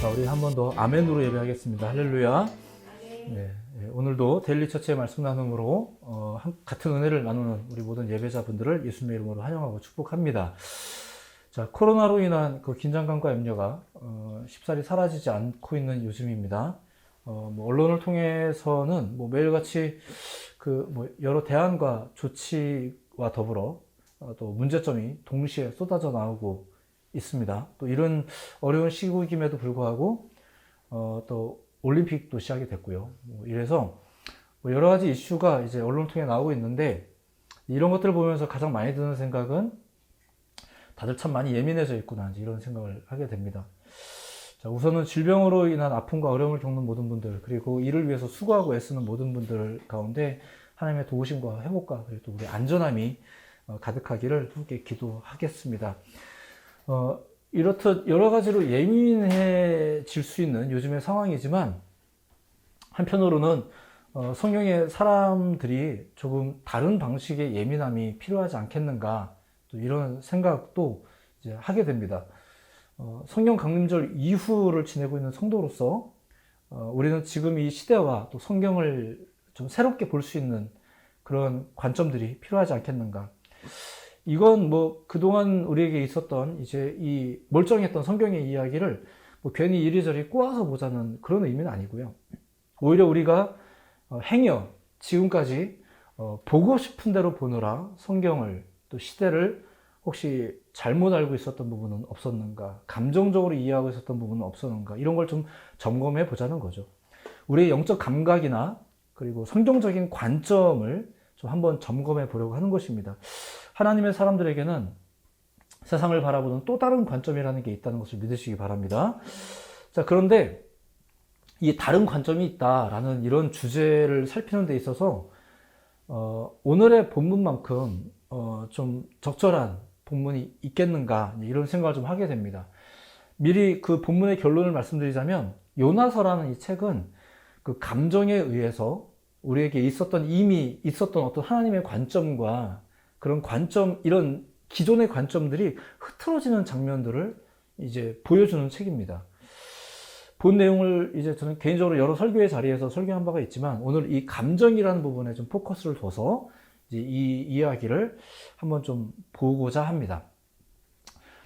자, 우리 한 번 더 아멘으로 예배하겠습니다. 할렐루야. 네, 오늘도 데일리 처치의 말씀 나눔으로 같은 은혜를 나누는 우리 모든 예배자분들을 예수님의 이름으로 환영하고 축복합니다. 자, 코로나로 인한 그 긴장감과 염려가 쉽사리 사라지지 않고 있는 요즘입니다. 언론을 통해서는 매일같이 여러 대안과 조치와 더불어 또 문제점이 동시에 쏟아져 나오고 있습니다. 또 이런 어려운 시국임에도 불구하고 또 올림픽도 시작이 됐고요. 이래서 여러 가지 이슈가 이제 언론을 통해 나오고 있는데, 이런 것들을 보면서 가장 많이 드는 생각은 다들 참 많이 예민해져 있구나, 이런 생각을 하게 됩니다. 자, 우선은 질병으로 인한 아픔과 어려움을 겪는 모든 분들, 그리고 이를 위해서 수고하고 애쓰는 모든 분들 가운데 하나님의 도우심과 회복과 그리고 또 우리 안전함이 가득하기를 함께 기도하겠습니다. 이렇듯 여러 가지로 예민해질 수 있는 요즘의 상황이지만, 한편으로는 성경의 사람들이 조금 다른 방식의 예민함이 필요하지 않겠는가, 또 이런 생각도 이제 하게 됩니다. 성령 강림절 이후를 지내고 있는 성도로서 우리는 지금 이 시대와 또 성경을 좀 새롭게 볼 수 있는 그런 관점들이 필요하지 않겠는가. 이건 그동안 우리에게 있었던 이제 이 멀쩡했던 성경의 이야기를 괜히 이리저리 꼬아서 보자는 그런 의미는 아니고요. 오히려 우리가 행여 지금까지 보고 싶은 대로 보느라 성경을 또 시대를 혹시 잘못 알고 있었던 부분은 없었는가, 감정적으로 이해하고 있었던 부분은 없었는가, 이런 걸 좀 점검해 보자는 거죠. 우리의 영적 감각이나 그리고 성경적인 관점을 좀 한번 점검해 보려고 하는 것입니다. 하나님의 사람들에게는 세상을 바라보는 또 다른 관점이라는 게 있다는 것을 믿으시기 바랍니다. 자, 그런데 이 다른 관점이 있다라는 이런 주제를 살피는 데 있어서 오늘의 본문만큼 좀 적절한 본문이 있겠는가, 이런 생각을 좀 하게 됩니다. 미리 그 본문의 결론을 말씀드리자면, 요나서라는 이 책은 그 감정에 의해서 우리에게 이미 있었던 어떤 하나님의 관점과 그런 관점, 이런 기존의 관점들이 흐트러지는 장면들을 이제 보여주는 책입니다. 본 내용을 이제 저는 개인적으로 여러 설교의 자리에서 설교한 바가 있지만, 오늘 이 감정이라는 부분에 좀 포커스를 둬서 이제 이 이야기를 한번 좀 보고자 합니다.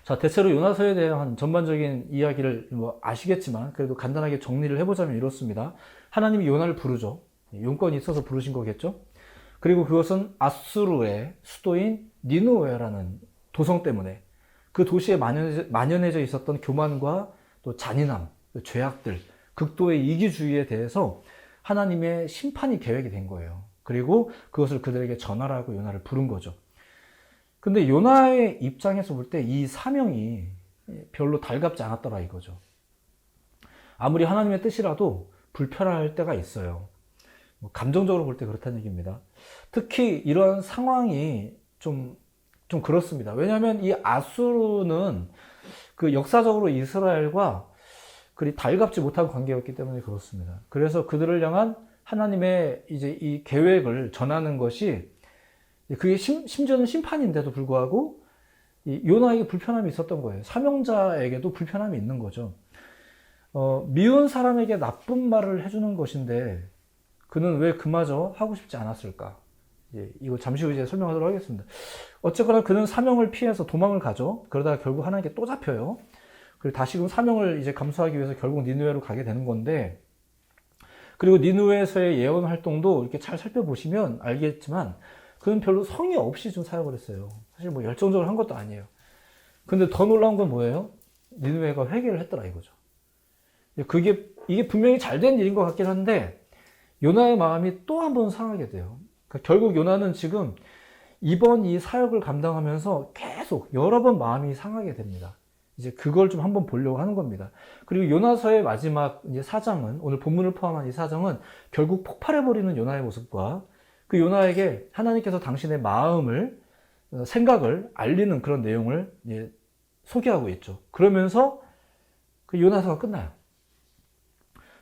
자, 대체로 요나서에 대한 전반적인 이야기를 아시겠지만, 그래도 간단하게 정리를 해보자면 이렇습니다. 하나님이 요나를 부르죠. 용건이 있어서 부르신 거겠죠. 그리고 그것은 아수르의 수도인 니느웨라는 도성 때문에 그 도시에 만연해져 있었던 교만과 또 잔인함, 죄악들, 극도의 이기주의에 대해서 하나님의 심판이 계획이 된 거예요. 그리고 그것을 그들에게 전하라고 요나를 부른 거죠. 근데 요나의 입장에서 볼 때 이 사명이 별로 달갑지 않았더라, 이거죠. 아무리 하나님의 뜻이라도 불편할 때가 있어요. 감정적으로 볼 때 그렇다는 얘기입니다. 특히 이런 상황이 좀 그렇습니다. 왜냐하면 이 아수르는 그 역사적으로 이스라엘과 그리 달갑지 못한 관계였기 때문에 그렇습니다. 그래서 그들을 향한 하나님의 이제 이 계획을 전하는 것이, 그게 심지어는 심판인데도 불구하고 이 요나에게 불편함이 있었던 거예요. 사명자에게도 불편함이 있는 거죠. 미운 사람에게 나쁜 말을 해주는 것인데 그는 왜 그마저 하고 싶지 않았을까? 이거 잠시 후 이제 설명하도록 하겠습니다. 어쨌거나 그는 사명을 피해서 도망을 가죠. 그러다가 결국 하나님께 또 잡혀요. 그리고 다시금 사명을 이제 감수하기 위해서 결국 니느웨로 가게 되는 건데, 그리고 니느웨에서의 예언 활동도 이렇게 잘 살펴보시면 알겠지만, 그는 별로 성의 없이 좀 사역을 했어요. 사실 열정적으로 한 것도 아니에요. 근데 더 놀라운 건 뭐예요? 니느웨가 회개를 했더라, 이거죠. 이게 분명히 잘된 일인 것 같긴 한데, 요나의 마음이 또 한 번 상하게 돼요. 그러니까 결국 요나는 지금 이번 이 사역을 감당하면서 계속 여러 번 마음이 상하게 됩니다. 이제 그걸 좀 한번 보려고 하는 겁니다. 그리고 요나서의 마지막 이제 사장은, 오늘 본문을 포함한 이 사정은 결국 폭발해버리는 요나의 모습과 그 요나에게 하나님께서 당신의 마음을, 생각을 알리는 그런 내용을 이제 소개하고 있죠. 그러면서 그 요나서가 끝나요.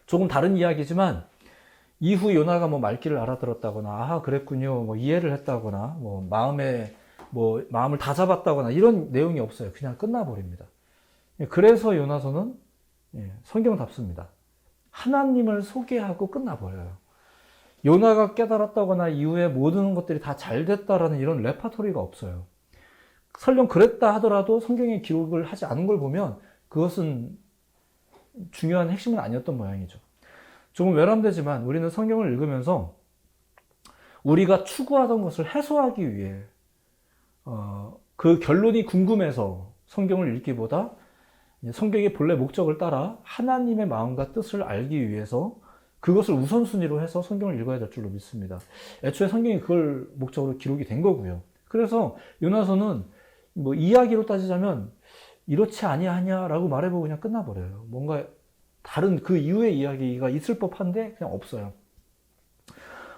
조금 다른 이야기지만, 이후 요나가 말귀를 알아들었다거나, 아하, 그랬군요, 이해를 했다거나, 마음을 다 잡았다거나, 이런 내용이 없어요. 그냥 끝나버립니다. 그래서 요나서는 성경답습니다. 하나님을 소개하고 끝나버려요. 요나가 깨달았다거나 이후에 모든 것들이 다 잘 됐다라는 이런 레파토리가 없어요. 설령 그랬다 하더라도 성경에 기록을 하지 않은 걸 보면 그것은 중요한 핵심은 아니었던 모양이죠. 조금 외람되지만 우리는 성경을 읽으면서 우리가 추구하던 것을 해소하기 위해 그 결론이 궁금해서 성경을 읽기보다 성경의 본래 목적을 따라 하나님의 마음과 뜻을 알기 위해서 그것을 우선순위로 해서 성경을 읽어야 될 줄로 믿습니다. 애초에 성경이 그걸 목적으로 기록이 된 거고요. 그래서 요나서는 뭐 이야기로 따지자면 이렇지 아니하냐라고 말해보고 그냥 끝나버려요. 뭔가 다른 그 이후의 이야기가 있을 법한데 그냥 없어요.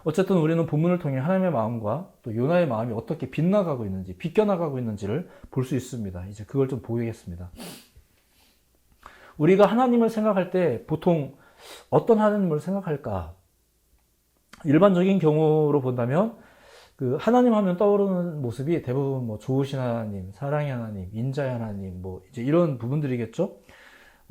어쨌든 우리는 본문을 통해 하나님의 마음과 또 요나의 마음이 어떻게 빗나가고 있는지, 비껴나가고 있는지를 볼 수 있습니다. 이제 그걸 좀 보이겠습니다. 우리가 하나님을 생각할 때 보통 어떤 하나님을 생각할까? 일반적인 경우로 본다면 그 하나님 하면 떠오르는 모습이 대부분 뭐 좋으신 하나님, 사랑의 하나님, 인자의 하나님, 뭐 이제 이런 부분들이겠죠.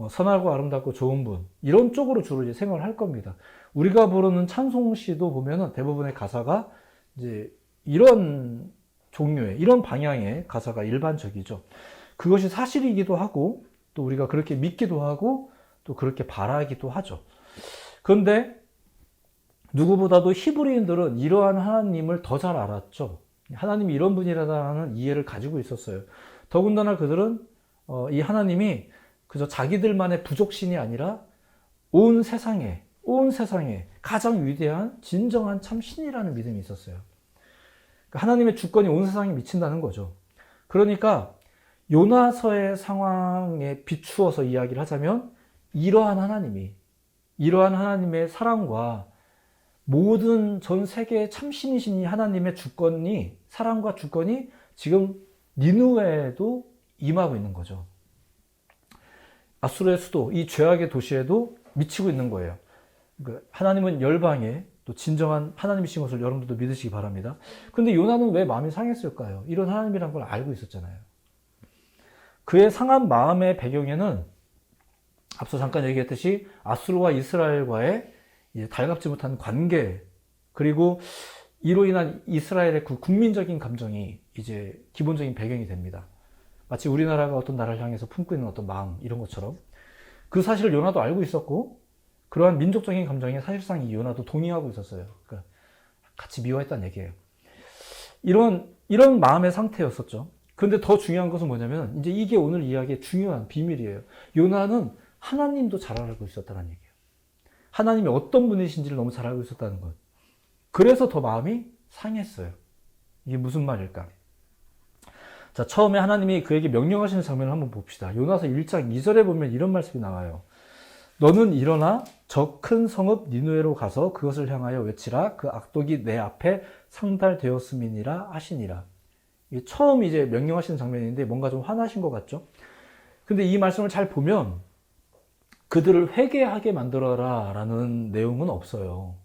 선하고 아름답고 좋은 분 이런 쪽으로 주로 이제 생각을 할 겁니다. 우리가 부르는 찬송시도 보면은 대부분의 가사가 이제 이런 종류의 이런 방향의 가사가 일반적이죠. 그것이 사실이기도 하고 또 우리가 그렇게 믿기도 하고 또 그렇게 바라기도 하죠. 그런데 누구보다도 히브리인들은 이러한 하나님을 더 잘 알았죠. 하나님이 이런 분이라는 이해를 가지고 있었어요. 더군다나 그들은 이 하나님이 그저 자기들만의 부족신이 아니라 온 세상에 가장 위대한 진정한 참 신이라는 믿음이 있었어요. 하나님의 주권이 온 세상에 미친다는 거죠. 그러니까 요나서의 상황에 비추어서 이야기를 하자면 이러한 하나님의 사랑과 모든 전 세계의 참신이신 하나님의 주권이, 사랑과 주권이 지금 니느웨에도 임하고 있는 거죠. 아수르의 수도, 이 죄악의 도시에도 미치고 있는 거예요. 하나님은 열방에 또 진정한 하나님이신 것을 여러분들도 믿으시기 바랍니다. 근데 요나는 왜 마음이 상했을까요? 이런 하나님이란 걸 알고 있었잖아요. 그의 상한 마음의 배경에는 앞서 잠깐 얘기했듯이 아수르와 이스라엘과의 달갑지 못한 관계, 그리고 이로 인한 이스라엘의 그 국민적인 감정이 이제 기본적인 배경이 됩니다. 마치 우리나라가 어떤 나라를 향해서 품고 있는 어떤 마음, 이런 것처럼 그 사실을 요나도 알고 있었고, 그러한 민족적인 감정에 사실상 이 요나도 동의하고 있었어요. 그러니까 같이 미워했다는 얘기예요. 이런 마음의 상태였었죠. 그런데 더 중요한 것은 뭐냐면, 이제 이게 오늘 이야기의 중요한 비밀이에요. 요나는 하나님도 잘 알고 있었다는 얘기예요. 하나님이 어떤 분이신지를 너무 잘 알고 있었다는 것. 그래서 더 마음이 상했어요. 이게 무슨 말일까? 자, 처음에 하나님이 그에게 명령하시는 장면을 한번 봅시다. 요나서 1장 2절에 보면 이런 말씀이 나와요. 너는 일어나 저 큰 성읍 니느웨로 가서 그것을 향하여 외치라. 그 악독이 내 앞에 상달되었음이니라 하시니라. 이게 처음 이제 명령하시는 장면인데 뭔가 좀 화나신 것 같죠? 근데 이 말씀을 잘 보면 그들을 회개하게 만들어라 라는 내용은 없어요.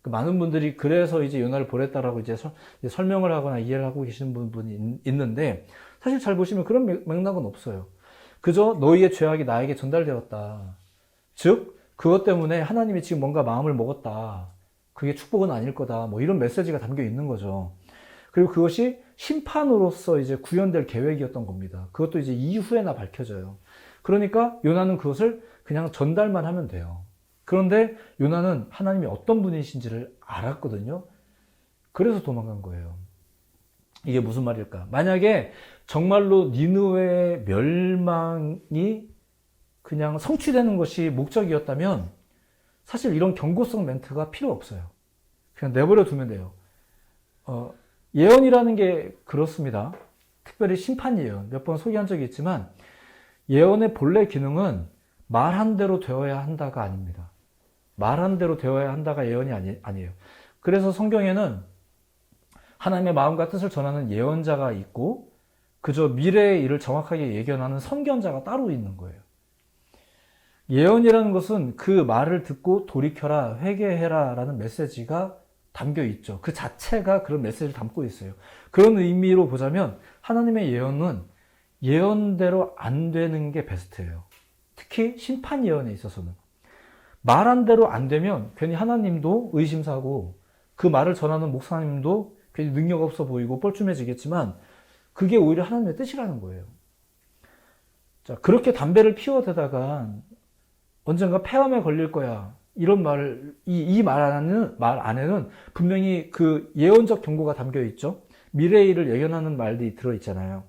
많은 분들이 그래서 이제 요나를 보냈다라고 이제 설명을 하거나 이해를 하고 계시는 분이 있는데, 사실 잘 보시면 그런 맥락은 없어요. 그저 너희의 죄악이 나에게 전달되었다. 즉, 그것 때문에 하나님이 지금 뭔가 마음을 먹었다. 그게 축복은 아닐 거다. 뭐 이런 메시지가 담겨 있는 거죠. 그리고 그것이 심판으로서 이제 구현될 계획이었던 겁니다. 그것도 이제 이후에나 밝혀져요. 그러니까 요나는 그것을 그냥 전달만 하면 돼요. 그런데 요나는 하나님이 어떤 분이신지를 알았거든요. 그래서 도망간 거예요. 이게 무슨 말일까? 만약에 정말로 니느웨의 멸망이 그냥 성취되는 것이 목적이었다면 사실 이런 경고성 멘트가 필요 없어요. 그냥 내버려 두면 돼요. 예언이라는 게 그렇습니다. 특별히 심판 예언, 몇 번 소개한 적이 있지만 예언의 본래 기능은 말한 대로 되어야 한다가 아닙니다. 말한 대로 되어야 한다가 예언이 아니에요. 그래서 성경에는 하나님의 마음과 뜻을 전하는 예언자가 있고 그저 미래의 일을 정확하게 예견하는 선견자가 따로 있는 거예요. 예언이라는 것은 그 말을 듣고 돌이켜라, 회개해라 라는 메시지가 담겨 있죠. 그 자체가 그런 메시지를 담고 있어요. 그런 의미로 보자면 하나님의 예언은 예언대로 안 되는 게 베스트예요. 특히 심판 예언에 있어서는. 말한 대로 안 되면 괜히 하나님도 의심사고 그 말을 전하는 목사님도 괜히 능력 없어 보이고 뻘쭘해지겠지만 그게 오히려 하나님의 뜻이라는 거예요. 자, 그렇게 담배를 피워대다가 언젠가 폐암에 걸릴 거야. 이런 말을, 이 말 안에는 분명히 그 예언적 경고가 담겨 있죠. 미래의 일을 예견하는 말들이 들어있잖아요.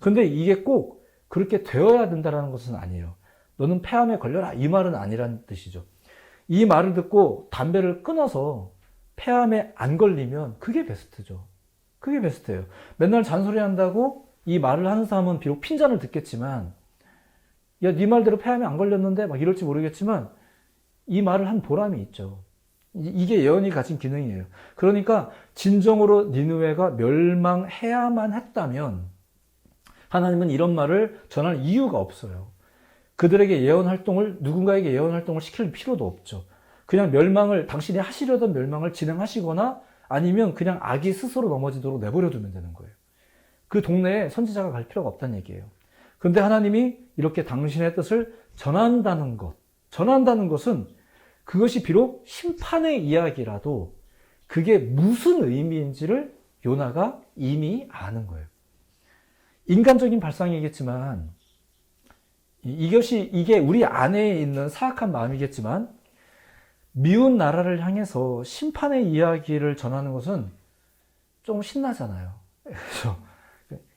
근데 이게 꼭 그렇게 되어야 된다는 것은 아니에요. 너는 폐암에 걸려라. 이 말은 아니라는 뜻이죠. 이 말을 듣고 담배를 끊어서 폐암에 안 걸리면 그게 베스트죠. 그게 베스트예요. 맨날 잔소리 한다고 이 말을 하는 사람은 비록 핀잔을 듣겠지만, 야, 네 말대로 폐암에 안 걸렸는데? 막 이럴지 모르겠지만, 이 말을 한 보람이 있죠. 이게 예언이 가진 기능이에요. 그러니까 진정으로 니느웨가 멸망해야만 했다면 하나님은 이런 말을 전할 이유가 없어요. 그들에게 예언 활동을, 누군가에게 예언 활동을 시킬 필요도 없죠. 그냥 멸망을, 당신이 하시려던 멸망을 진행하시거나 아니면 그냥 악이 스스로 넘어지도록 내버려 두면 되는 거예요. 그 동네에 선지자가 갈 필요가 없다는 얘기예요. 근데 하나님이 이렇게 당신의 뜻을 전한다는 것은 그것이 비록 심판의 이야기라도 그게 무슨 의미인지를 요나가 이미 아는 거예요. 인간적인 발상이겠지만 이게 우리 안에 있는 사악한 마음이겠지만 미운 나라를 향해서 심판의 이야기를 전하는 것은 좀 신나잖아요. 그래서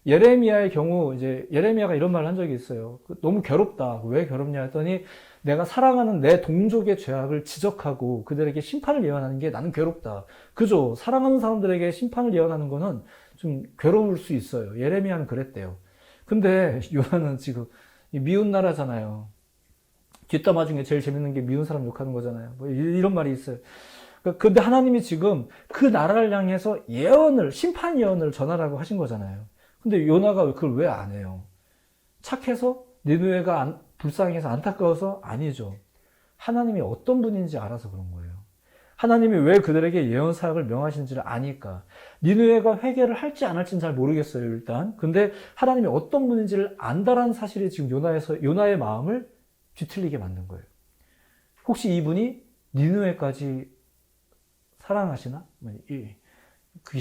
예레미야의 경우 이제 예레미야가 이런 말을 한 적이 있어요. 너무 괴롭다. 왜 괴롭냐 했더니 내가 사랑하는 내 동족의 죄악을 지적하고 그들에게 심판을 예언하는 게 나는 괴롭다. 그죠? 사랑하는 사람들에게 심판을 예언하는 거는 좀 괴로울 수 있어요. 예레미야는 그랬대요. 근데 요나는 지금 미운 나라잖아요. 뒷담화 중에 제일 재밌는 게 미운 사람 욕하는 거잖아요. 뭐 이런 말이 있어요. 근데 하나님이 지금 그 나라를 향해서 심판 예언을 전하라고 하신 거잖아요. 근데 요나가 그걸 왜 안 해요? 착해서? 니느웨가 불쌍해서 안타까워서? 아니죠. 하나님이 어떤 분인지 알아서 그런 거예요. 하나님이 왜 그들에게 예언 사역을 명하신지를 아니까. 니느웨가 회개를 할지 안 할지는 잘 모르겠어요, 일단. 근데 하나님이 어떤 분인지를 안다라는 사실이 지금 요나의 마음을 뒤틀리게 만든 거예요. 혹시 이분이 니느웨까지 사랑하시나? 그게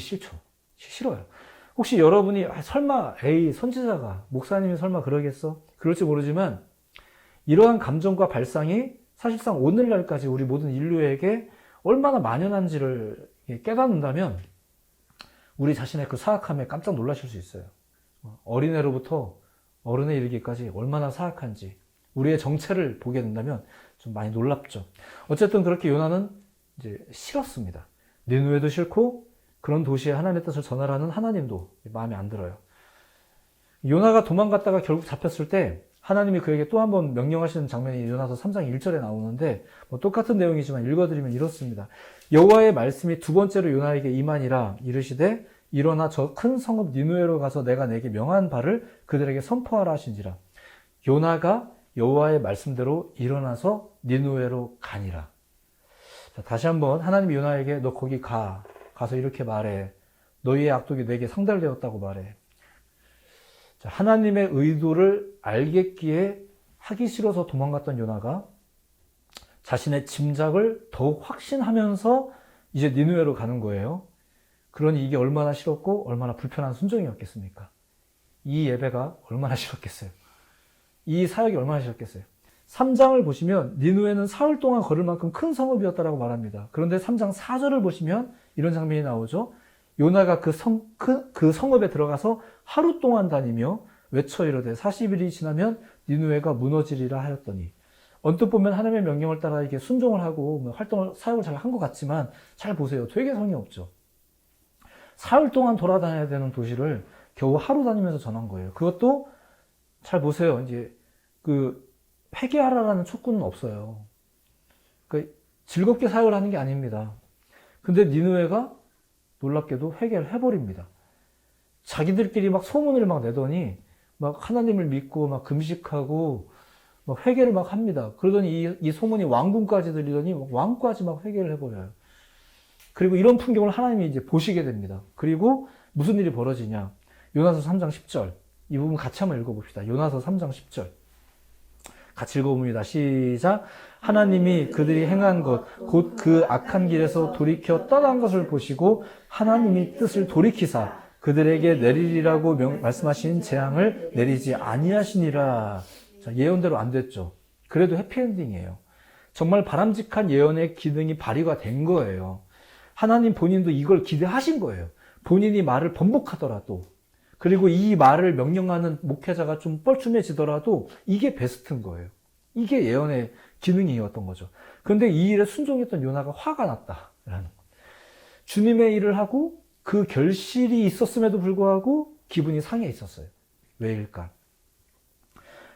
싫어요. 혹시 여러분이 설마 선지자가 목사님이 설마 그러겠어? 그럴지 모르지만 이러한 감정과 발상이 사실상 오늘날까지 우리 모든 인류에게 얼마나 만연한지를 깨닫는다면 우리 자신의 그 사악함에 깜짝 놀라실 수 있어요. 어린애로부터 어른에 이르기까지 얼마나 사악한지 우리의 정체를 보게 된다면 좀 많이 놀랍죠. 어쨌든 그렇게 요나는 이제 싫었습니다. 니느웨도 싫고 그런 도시에 하나님의 뜻을 전하라는 하나님도 마음에 안 들어요. 요나가 도망갔다가 결국 잡혔을 때 하나님이 그에게 또 한 번 명령하시는 장면이 요나서 3장 1절에 나오는데 똑같은 내용이지만 읽어드리면 이렇습니다. 여호와의 말씀이 두 번째로 요나에게 임하니라 이르시되 일어나 저 큰 성읍 니느웨로 가서 내가 내게 명한 바를 그들에게 선포하라 하신지라. 요나가 여호와의 말씀대로 일어나서 니느웨로 가니라. 자, 다시 한번 하나님이 요나에게 너 거기 가서 이렇게 말해. 너희의 악독이 내게 상달되었다고 말해. 자, 하나님의 의도를 알겠기에 하기 싫어서 도망갔던 요나가 자신의 짐작을 더욱 확신하면서 이제 니느웨로 가는 거예요. 그러니 이게 얼마나 싫었고 얼마나 불편한 순종이었겠습니까? 이 예배가 얼마나 싫었겠어요? 이 사역이 얼마나 싫었겠어요? 3장을 보시면 니느웨는 사흘 동안 걸을 만큼 큰 성읍이었다라고 말합니다. 그런데 3장 4절을 보시면 이런 장면이 나오죠. 요나가 그 성읍에 들어가서 하루 동안 다니며 외쳐 이르되 40일이 지나면 니느웨가 무너지리라 하였더니 언뜻 보면 하나님의 명령을 따라 이게 순종을 하고 사역을 잘 한 것 같지만 잘 보세요. 되게 성의 없죠. 사흘 동안 돌아다녀야 되는 도시를 겨우 하루 다니면서 전한 거예요. 그것도 잘 보세요. 이제 회개하라라는 촉구는 없어요. 즐겁게 사역을 하는 게 아닙니다. 근데 니느웨가 놀랍게도 회개를 해버립니다. 자기들끼리 막 소문을 막 내더니 막 하나님을 믿고 막 금식하고 막 회개를 막 합니다. 그러더니 이 소문이 왕궁까지 들리더니 왕까지 막 회개를 해버려요. 그리고 이런 풍경을 하나님이 이제 보시게 됩니다. 그리고 무슨 일이 벌어지냐. 요나서 3장 10절. 이 부분 같이 한번 읽어봅시다. 요나서 3장 10절. 같이 읽어봅니다. 시작. 하나님이 그들이 행한 것, 곧 그 악한 길에서 돌이켜 떠난 것을 보시고 하나님이 뜻을 돌이키사 그들에게 내리리라고 말씀하신 재앙을 내리지 아니하시니라. 자, 예언대로 안 됐죠. 그래도 해피엔딩이에요. 정말 바람직한 예언의 기능이 발휘가 된 거예요. 하나님 본인도 이걸 기대하신 거예요. 본인이 말을 번복하더라도, 그리고 이 말을 명령하는 목회자가 좀 뻘쭘해지더라도 이게 베스트인 거예요. 이게 예언의 기능이었던 거죠. 그런데 이 일에 순종했던 요나가 화가 났다라는 거. 주님의 일을 하고 그 결실이 있었음에도 불구하고 기분이 상해 있었어요. 왜일까?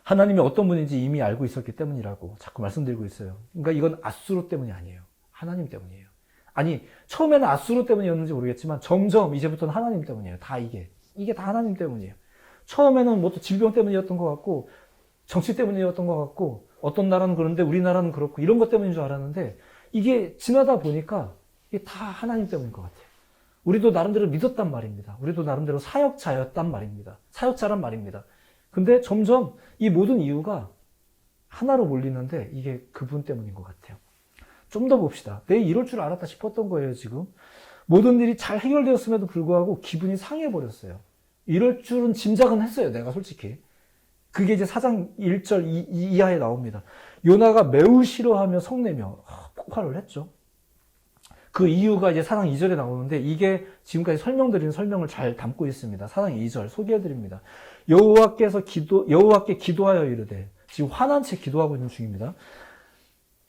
하나님이 어떤 분인지 이미 알고 있었기 때문이라고 자꾸 말씀드리고 있어요. 그러니까 이건 아수르 때문이 아니에요. 하나님 때문이에요. 아니, 처음에는 아수르 때문이었는지 모르겠지만 점점 이제부터는 하나님 때문이에요. 다 이게 다 하나님 때문이에요. 처음에는 뭐 또 질병 때문이었던 것 같고 정치 때문이었던 것 같고 어떤 나라는 그런데 우리나라는 그렇고 이런 것 때문인 줄 알았는데 이게 지나다 보니까 이게 다 하나님 때문인 것 같아요. 우리도 나름대로 믿었단 말입니다. 우리도 나름대로 사역자였단 말입니다. 사역자란 말입니다. 근데 점점 이 모든 이유가 하나로 몰리는데 이게 그분 때문인 것 같아요. 좀 더 봅시다. 내가 이럴 줄 알았다 싶었던 거예요, 지금. 모든 일이 잘 해결되었음에도 불구하고 기분이 상해버렸어요. 이럴 줄은 짐작은 했어요, 내가 솔직히. 그게 이제 4장 1절 이하에 나옵니다. 요나가 매우 싫어하며 성내며 폭발을 했죠. 그 이유가 이제 4장 2절에 나오는데 이게 지금까지 설명드린 설명을 잘 담고 있습니다. 4장 2절 소개해드립니다. 여호와께 기도하여 이르되, 지금 화난 채 기도하고 있는 중입니다.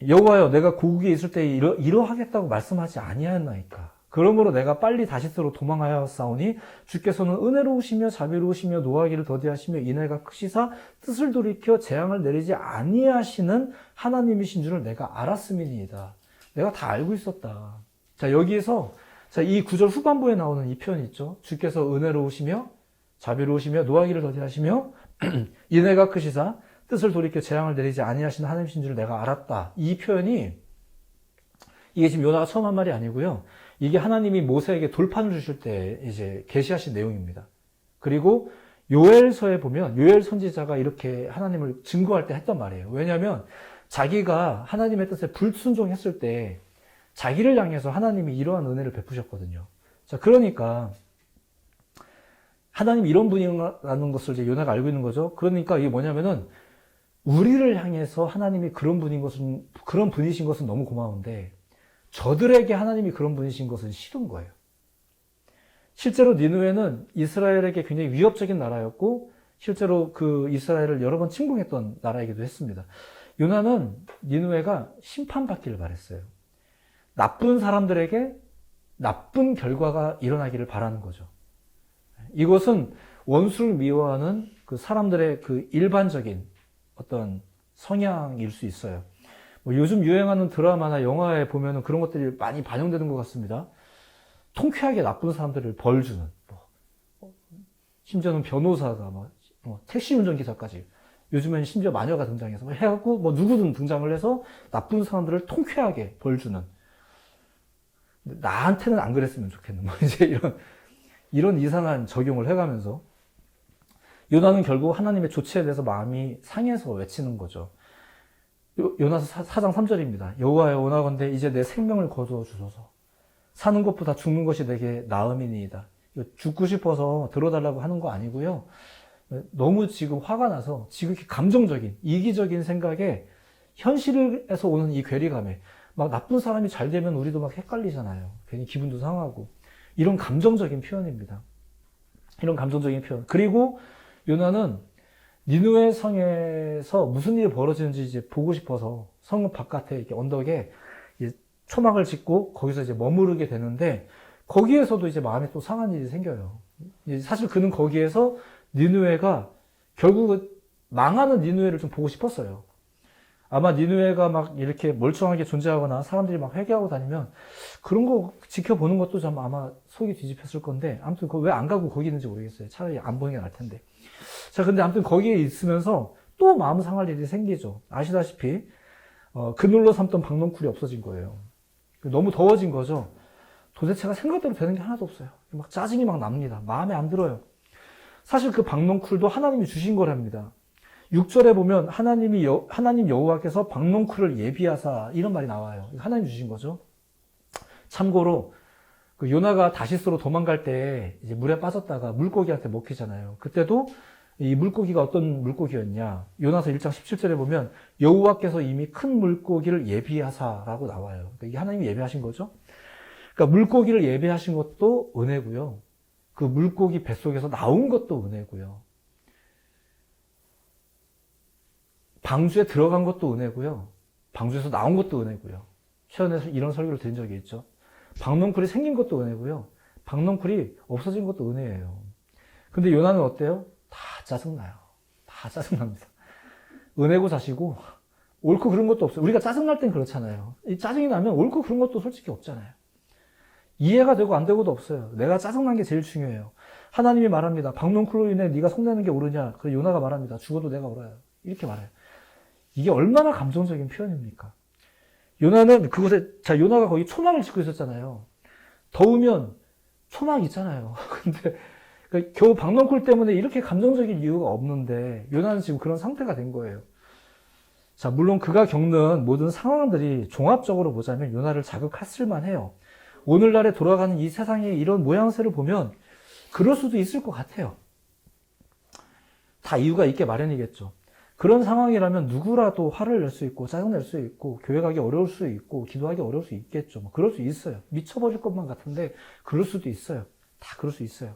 여호와여, 내가 고국에 있을 때 이러하겠다고 말씀하지 아니하였나이까. 그러므로 내가 빨리 다시스로 도망하였사오니 주께서는 은혜로우시며 자비로우시며 노하기를 더디하시며 인애가 크시사 뜻을 돌이켜 재앙을 내리지 아니하시는 하나님이신 줄을 내가 알았음이니이다. 내가 다 알고 있었다. 자, 여기에서 이 구절 후반부에 나오는 이 표현이 있죠. 주께서 은혜로우시며 자비로우시며 노하기를 더디하시며 인애가 크시사 뜻을 돌이켜 재앙을 내리지 아니하시는 하나님이신 줄을 내가 알았다. 이 표현이 이게 지금 요나가 처음 한 말이 아니고요. 이게 하나님이 모세에게 돌판을 주실 때 이제 계시하신 내용입니다. 그리고 요엘서에 보면 요엘 선지자가 이렇게 하나님을 증거할 때 했단 말이에요. 왜냐하면 자기가 하나님의 뜻에 불순종했을 때 자기를 향해서 하나님이 이러한 은혜를 베푸셨거든요. 자, 그러니까 하나님이 이런 분이라는 것을 이제 요나가 알고 있는 거죠. 그러니까 이게 뭐냐면은 우리를 향해서 하나님이 그런 분이신 것은 너무 고마운데 저들에게 하나님이 그런 분이신 것은 싫은 거예요. 실제로 니느웨는 이스라엘에게 굉장히 위협적인 나라였고 실제로 그 이스라엘을 여러 번 침공했던 나라이기도 했습니다. 요나는 니느웨가 심판받기를 바랬어요. 나쁜 사람들에게 나쁜 결과가 일어나기를 바라는 거죠. 이것은 원수를 미워하는 그 사람들의 그 일반적인 어떤 성향일 수 있어요. 뭐 요즘 유행하는 드라마나 영화에 보면은 그런 것들이 많이 반영되는 것 같습니다. 통쾌하게 나쁜 사람들을 벌 주는, 심지어는 변호사가 택시 운전기사까지, 요즘엔 심지어 마녀가 등장해서 해갖고 누구든 등장을 해서 나쁜 사람들을 통쾌하게 벌 주는. 나한테는 안 그랬으면 좋겠는, 이제 이런 이상한 적용을 해가면서 요나는 결국 하나님의 조치에 대해서 마음이 상해서 외치는 거죠. 요나서 4장 3절입니다. 여호와여, 원하건대 이제 내 생명을 거두어 주소서. 사는 것보다 죽는 것이 내게 나음이니이다. 죽고 싶어서 들어달라고 하는 거 아니고요. 너무 지금 화가 나서 지금 이렇게 감정적인, 이기적인 생각에 현실에서 오는 이 괴리감에 막 나쁜 사람이 잘 되면 우리도 막 헷갈리잖아요. 괜히 기분도 상하고. 이런 감정적인 표현입니다. 이런 감정적인 표현. 그리고 요나는 니느웨 성에서 무슨 일이 벌어지는지 이제 보고 싶어서 성 바깥에 이렇게 언덕에 초막을 짓고 거기서 이제 머무르게 되는데 거기에서도 이제 마음에 또 상한 일이 생겨요. 사실 그는 거기에서 니느웨가 결국은 망하는 니느웨를 좀 보고 싶었어요. 아마 니느웨가 막 이렇게 멀쩡하게 존재하거나 사람들이 막 회개하고 다니면 그런 거 지켜보는 것도 좀 아마 속이 뒤집혔을 건데 아무튼 왜 안 가고 거기 있는지 모르겠어요. 차라리 안 보는 게 나을 텐데. 자, 근데 아무튼 거기에 있으면서 또 마음 상할 일이 생기죠. 아시다시피 그늘로 삼던 박넝쿨이 없어진 거예요. 너무 더워진 거죠. 도대체가 생각대로 되는 게 하나도 없어요. 막 짜증이 막 납니다. 마음에 안 들어요. 사실 그 박넝쿨도 하나님이 주신 거랍니다. 6절에 보면 하나님 여호와께서 박농쿨을 예비하사 이런 말이 나와요. 하나님 주신 거죠. 참고로 그 요나가 다시스로 도망갈 때 이제 물에 빠졌다가 물고기한테 먹히잖아요. 그때도 이 물고기가 어떤 물고기였냐? 요나서 1장 17절에 보면 여호와께서 이미 큰 물고기를 예비하사라고 나와요. 그러니까 이게 하나님이 예비하신 거죠. 그러니까 물고기를 예비하신 것도 은혜고요. 그 물고기 뱃속에서 나온 것도 은혜고요. 방주에 들어간 것도 은혜고요. 방주에서 나온 것도 은혜고요. 최근에 이런 설교를 드린 적이 있죠. 박농쿨이 생긴 것도 은혜고요. 박농쿨이 없어진 것도 은혜예요. 근데 요나는 어때요? 다 짜증나요. 다 짜증납니다. 은혜고 자시고 옳고 그런 것도 없어요. 우리가 짜증날 땐 그렇잖아요. 이 짜증이 나면 옳고 그런 것도 솔직히 없잖아요. 이해가 되고 안 되고도 없어요. 내가 짜증난 게 제일 중요해요. 하나님이 말합니다. 박농쿨로 인해 네가 속내는 게 옳으냐? 그 요나가 말합니다. 죽어도 내가 옳아요. 이렇게 말해요. 이게 얼마나 감정적인 표현입니까? 요나는 그곳에, 요나가 거기 초막을 짓고 있었잖아요. 더우면 초막 있잖아요. 근데 그러니까 겨우 박농쿨 때문에 이렇게 감정적인 이유가 없는데 요나는 지금 그런 상태가 된 거예요. 자, 물론 그가 겪는 모든 상황들이 종합적으로 보자면 요나를 자극했을 만해요. 오늘날에 돌아가는 이 세상의 이런 모양새를 보면 그럴 수도 있을 것 같아요. 다 이유가 있게 마련이겠죠. 그런 상황이라면 누구라도 화를 낼 수 있고 짜증낼 수 있고 교회 가기 어려울 수 있고 기도하기 어려울 수 있겠죠. 뭐 그럴 수 있어요. 미쳐버릴 것만 같은데 그럴 수도 있어요. 다 그럴 수 있어요.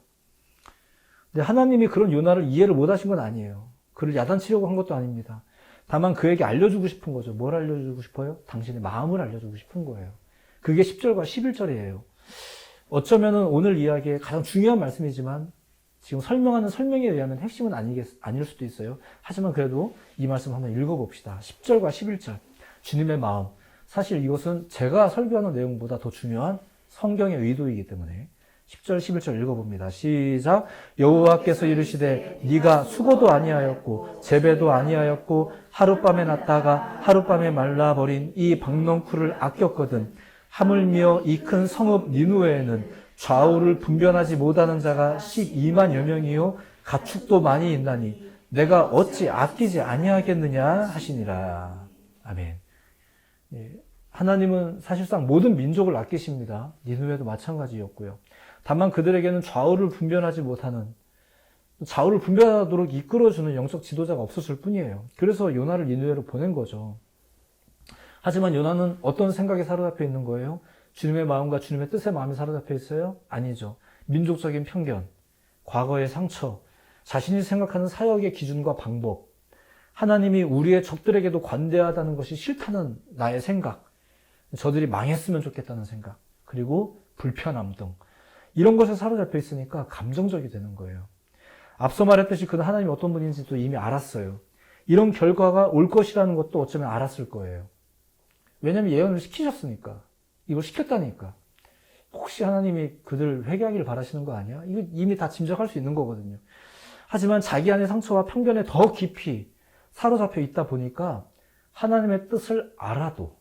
근데 하나님이 그런 요나를 이해를 못 하신 건 아니에요. 그를 야단치려고 한 것도 아닙니다. 다만 그에게 알려주고 싶은 거죠. 뭘 알려주고 싶어요? 당신의 마음을 알려주고 싶은 거예요. 그게 10절과 11절이에요. 어쩌면은 오늘 이야기의 가장 중요한 말씀이지만 지금 설명하는 설명에 의하면 핵심은 아닐 수도 있어요. 하지만 그래도 이 말씀 한번 읽어봅시다. 10절과 11절. 주님의 마음. 사실 이것은 제가 설교하는 내용보다 더 중요한 성경의 의도이기 때문에 10절, 11절 읽어봅니다. 시작. 여호와께서 이르시되 네가 수고도 아니하였고 재배도 아니하였고 하룻밤에 났다가 하룻밤에 말라버린 이 박농쿨을 아꼈거든. 하물며 이 큰 성읍 니누에는 좌우를 분별하지 못하는 자가 12만여 명이요 가축도 많이 있나니 내가 어찌 아끼지 아니하겠느냐 하시니라. 아멘. 하나님은 사실상 모든 민족을 아끼십니다. 니누에도 마찬가지였고요. 다만 그들에게는 좌우를 분별하지 못하는, 좌우를 분별하도록 이끌어주는 영적 지도자가 없었을 뿐이에요. 그래서 요나를 니누에로 보낸 거죠. 하지만 요나는 어떤 생각에 사로잡혀 있는 거예요? 주님의 마음과 주님의 뜻의 마음이 사로잡혀 있어요? 아니죠. 민족적인 편견, 과거의 상처, 자신이 생각하는 사역의 기준과 방법, 하나님이 우리의 적들에게도 관대하다는 것이 싫다는 나의 생각, 저들이 망했으면 좋겠다는 생각, 그리고 불편함 등 이런 것에 사로잡혀 있으니까 감정적이 되는 거예요. 앞서 말했듯이 그는 하나님이 어떤 분인지도 이미 알았어요. 이런 결과가 올 것이라는 것도 어쩌면 알았을 거예요. 왜냐하면 예언을 시키셨으니까. 이걸 시켰다니까. 혹시 하나님이 그들 회개하기를 바라시는 거 아니야? 이거 이미 다 짐작할 수 있는 거거든요. 하지만 자기 안의 상처와 편견에 더 깊이 사로잡혀 있다 보니까 하나님의 뜻을 알아도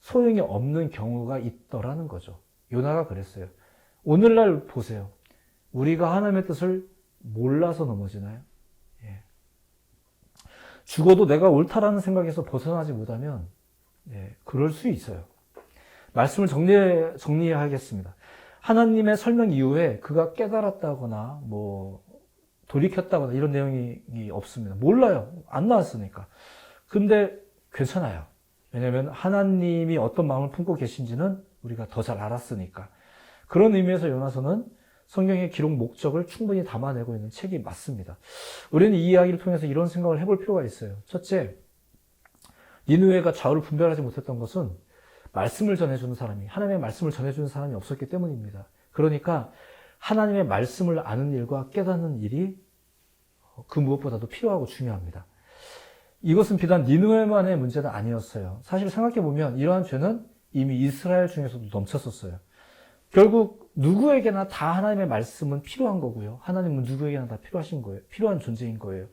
소용이 없는 경우가 있더라는 거죠. 요나가 그랬어요. 오늘날 보세요. 우리가 하나님의 뜻을 몰라서 넘어지나요? 예. 죽어도 내가 옳다라는 생각에서 벗어나지 못하면 그럴 수 있어요. 말씀을 정리하겠습니다. 하나님의 설명 이후에 그가 깨달았다거나 돌이켰다거나 이런 내용이 없습니다. 몰라요. 안 나왔으니까. 근데 괜찮아요. 왜냐하면 하나님이 어떤 마음을 품고 계신지는 우리가 더 잘 알았으니까. 그런 의미에서 요나서는 성경의 기록 목적을 충분히 담아내고 있는 책이 맞습니다. 우리는 이 이야기를 통해서 이런 생각을 해볼 필요가 있어요. 첫째, 니느웨가 좌우를 분별하지 못했던 것은 말씀을 전해주는 사람이, 하나님의 말씀을 전해주는 사람이 없었기 때문입니다. 그러니까 하나님의 말씀을 아는 일과 깨닫는 일이 그 무엇보다도 필요하고 중요합니다. 이것은 비단 니느웨만의 문제는 아니었어요. 사실 생각해보면 이러한 죄는 이미 이스라엘 중에서도 넘쳤었어요. 결국 누구에게나 다 하나님의 말씀은 필요한 거고요. 하나님은 누구에게나 다 필요하신 거예요. 필요한 존재인 거예요.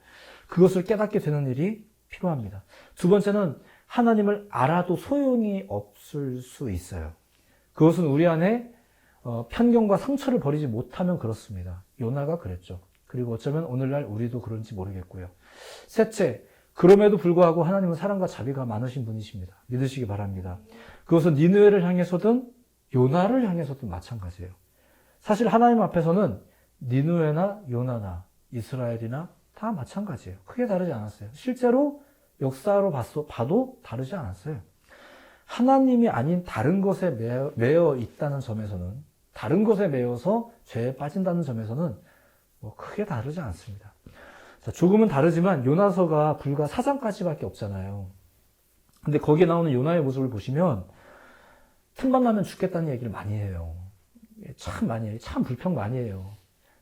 그것을 깨닫게 되는 일이 필요합니다. 두 번째는 하나님을 알아도 소용이 없을 수 있어요. 그것은 우리 안에 편견과 상처를 버리지 못하면 그렇습니다. 요나가 그랬죠. 그리고 어쩌면 오늘날 우리도 그런지 모르겠고요. 셋째, 그럼에도 불구하고 하나님은 사랑과 자비가 많으신 분이십니다. 믿으시기 바랍니다. 그것은 니느웨를 향해서든 요나를 향해서든 마찬가지예요. 사실 하나님 앞에서는 니느웨나 요나나 이스라엘이나 다 마찬가지예요. 크게 다르지 않았어요. 실제로 역사로 봐도 다르지 않았어요. 하나님이 아닌 다른 것에 매여 있다는 점에서는, 다른 것에 매여서 죄에 빠진다는 점에서는 뭐 크게 다르지 않습니다. 자, 조금은 다르지만 요나서가 불과 4장까지밖에 없잖아요. 근데 거기에 나오는 요나의 모습을 보시면 틈만 나면 죽겠다는 얘기를 많이 해요. 참 많이 해요. 참 불평 많이 해요.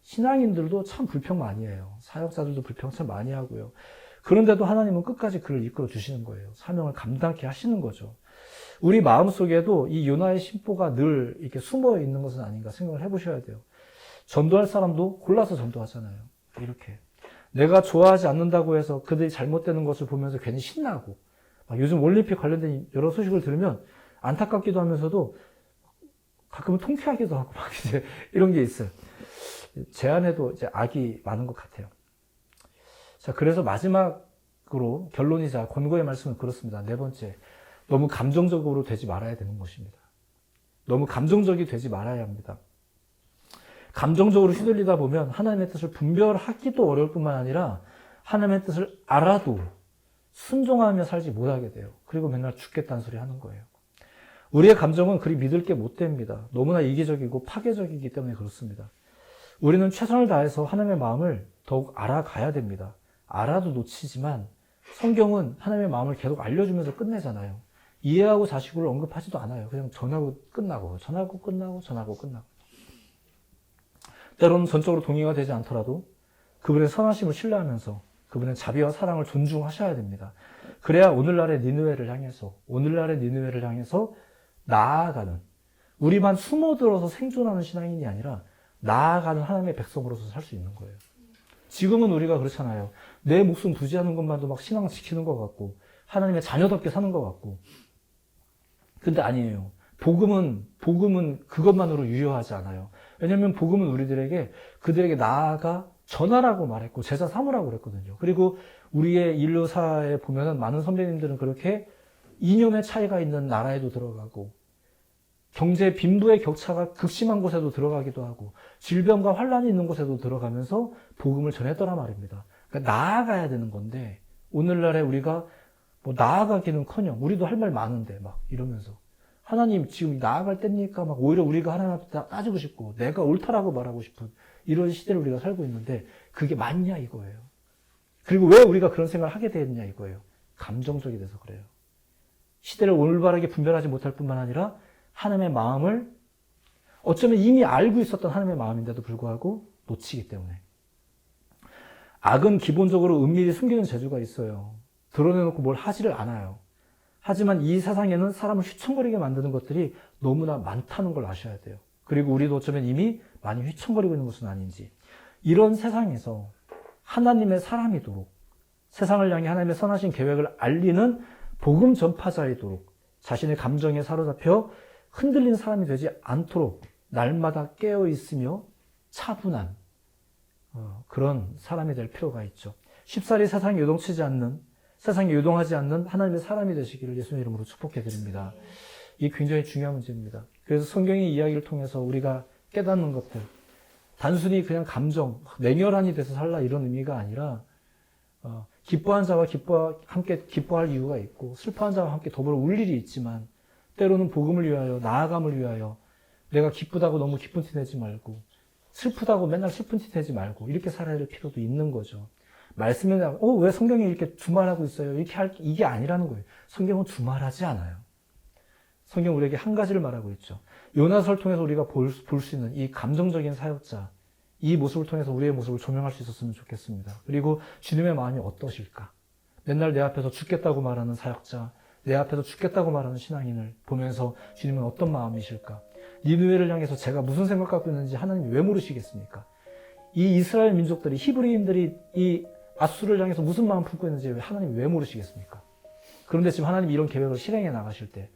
신앙인들도 참 불평 많이 해요. 사역자들도 불평 참 많이 하고요. 그런데도 하나님은 끝까지 그를 이끌어 주시는 거예요. 사명을 감당케 하시는 거죠. 우리 마음속에도 이 요나의 심보가 늘 이렇게 숨어 있는 것은 아닌가 생각을 해보셔야 돼요. 전도할 사람도 골라서 전도하잖아요. 이렇게. 내가 좋아하지 않는다고 해서 그들이 잘못되는 것을 보면서 괜히 신나고, 요즘 올림픽 관련된 여러 소식을 들으면 안타깝기도 하면서도 가끔은 통쾌하기도 하고 막 이제 이런 게 있어요. 제 안에도 이제 악이 많은 것 같아요. 자, 그래서 마지막으로 결론이자 권고의 말씀은 그렇습니다. 네 번째, 너무 감정적으로 되지 말아야 되는 것입니다. 너무 감정적이 되지 말아야 합니다. 감정적으로 휘둘리다 보면 하나님의 뜻을 분별하기도 어려울 뿐만 아니라 하나님의 뜻을 알아도 순종하며 살지 못하게 돼요. 그리고 맨날 죽겠다는 소리 하는 거예요. 우리의 감정은 그리 믿을 게 못 됩니다. 너무나 이기적이고 파괴적이기 때문에 그렇습니다. 우리는 최선을 다해서 하나님의 마음을 더욱 알아가야 됩니다. 알아도 놓치지만 성경은 하나님의 마음을 계속 알려주면서 끝내잖아요. 이해하고 자식을 언급하지도 않아요. 그냥 전하고 끝나고. 때로는 전적으로 동의가 되지 않더라도 그분의 선하심을 신뢰하면서 그분의 자비와 사랑을 존중하셔야 됩니다. 그래야 오늘날의 니느웨를 향해서 나아가는, 우리만 숨어들어서 생존하는 신앙인이 아니라 나아가는 하나님의 백성으로서 살 수 있는 거예요. 지금은 우리가 그렇잖아요. 내 목숨 부지하는 것만도 막 신앙 지키는 것 같고 하나님의 자녀답게 사는 것 같고. 근데 아니에요. 복음은 그것만으로 유효하지 않아요. 왜냐하면 복음은 그들에게 나아가 전하라고 말했고 제자 삼으라고 그랬거든요. 그리고 우리의 인류사에 보면은 많은 선배님들은 그렇게 이념의 차이가 있는 나라에도 들어가고 경제 빈부의 격차가 극심한 곳에도 들어가기도 하고 질병과 환란이 있는 곳에도 들어가면서 복음을 전했더라 말입니다. 그러니까 나아가야 되는 건데 오늘날에 우리가 뭐 나아가기는커녕 우리도 할 말 많은데 막 이러면서 하나님 지금 나아갈 때입니까? 막 오히려 우리가 하나님 앞에 따지고 싶고 내가 옳다라고 말하고 싶은 이런 시대를 우리가 살고 있는데 그게 맞냐 이거예요. 그리고 왜 우리가 그런 생각을 하게 되었냐 이거예요. 감정적이 돼서 그래요. 시대를 올바르게 분별하지 못할 뿐만 아니라 하나님의 마음을 어쩌면 이미 알고 있었던 하나님의 마음인데도 불구하고 놓치기 때문에. 악은 기본적으로 은밀히 숨기는 재주가 있어요. 드러내놓고 뭘 하지를 않아요. 하지만 이 세상에는 사람을 휘청거리게 만드는 것들이 너무나 많다는 걸 아셔야 돼요. 그리고 우리도 어쩌면 이미 많이 휘청거리고 있는 것은 아닌지. 이런 세상에서 하나님의 사람이도록 세상을 향해 하나님의 선하신 계획을 알리는 복음 전파자이도록 자신의 감정에 사로잡혀 흔들린 사람이 되지 않도록 날마다 깨어 있으며 차분한 그런 사람이 될 필요가 있죠. 쉽사리 세상에 요동하지 않는 하나님의 사람이 되시기를 예수님 이름으로 축복해 드립니다. 이게 굉장히 중요한 문제입니다. 그래서 성경의 이야기를 통해서 우리가 깨닫는 것들, 단순히 그냥 감정, 냉혈한이 돼서 살라 이런 의미가 아니라 기뻐한 자와 함께 기뻐할 이유가 있고 슬퍼한 자와 함께 더불어 울 일이 있지만 때로는 복음을 위하여 나아감을 위하여 내가 기쁘다고 너무 기쁜 티 내지 말고 슬프다고 맨날 슬픈 티 내지 말고 이렇게 살아야 될 필요도 있는 거죠. 말씀에 왜 성경이 이렇게 두말하고 있어요? 이게 아니라는 거예요. 성경은 두말하지 않아요. 성경 우리에게 한 가지를 말하고 있죠. 요나서를 통해서 우리가 볼 수 있는 이 감정적인 사역자, 이 모습을 통해서 우리의 모습을 조명할 수 있었으면 좋겠습니다. 그리고 주님의 마음이 어떠실까? 맨날 내 앞에서 죽겠다고 말하는 사역자, 내 앞에서 죽겠다고 말하는 신앙인을 보면서 주님은 어떤 마음이실까? 니느웨를 향해서 제가 무슨 생각 갖고 있는지 하나님이 왜 모르시겠습니까? 이 이스라엘 민족들이, 히브리인들이 이 아수르를 향해서 무슨 마음 품고 있는지 하나님이 왜 모르시겠습니까? 그런데 지금 하나님이 이런 계획을 실행해 나가실 때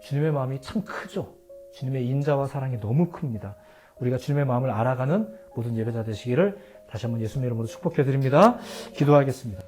주님의 마음이 참 크죠. 주님의 인자와 사랑이 너무 큽니다. 우리가 주님의 마음을 알아가는 모든 예배자 되시기를 다시 한번 예수님 이름으로 축복해 드립니다. 기도하겠습니다.